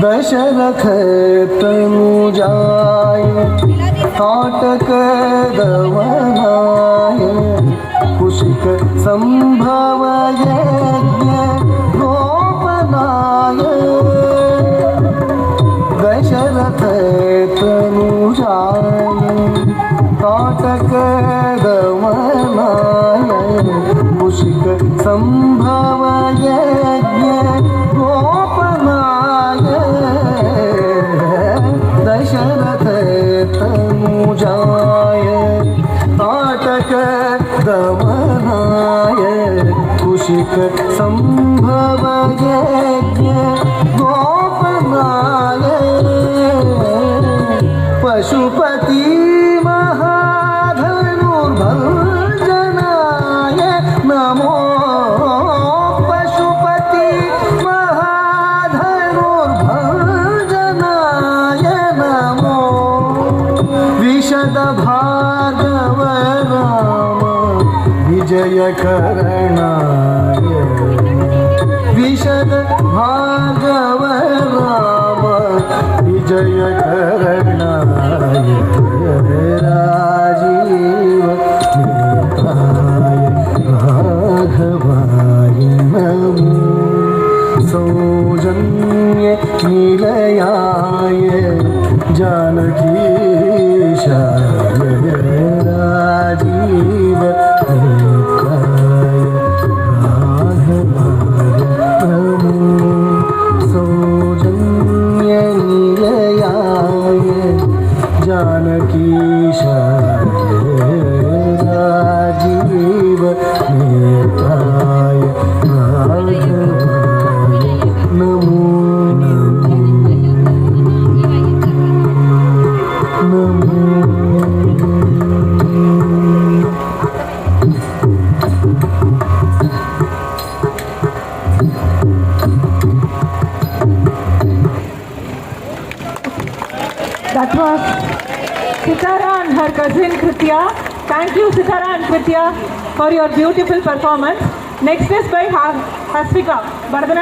दशरथ तनुजाय ताटक दवनाय कुशिक संभव यज्ञ गोपनाय दशरथ तनुजाय ताटक दवनाय कुशिक संभव यज्ञ गोपनाय दशरथ तनुजाय ताटक दमनाय कुशिक संभव यज्ञ गोपनाय पशुपति महाधनुर्भंजनाय नमो भार्गव राम विजय करणाय विशद भार्गव राम विजय करणाय राजीव नेत्राय राघवाय नमो सौजन्य निलयाय जानकीशाय राजीव नेत्राय राघवाय नमो सौजन्य निलयाय जानकीशाय राजीव नेत्राय राघवाय नमो That was Sitara and her cousin Kritya. Thank you, Sitara and Kritya, for your beautiful performance. Next is by Hasvika. Bharatanatyam.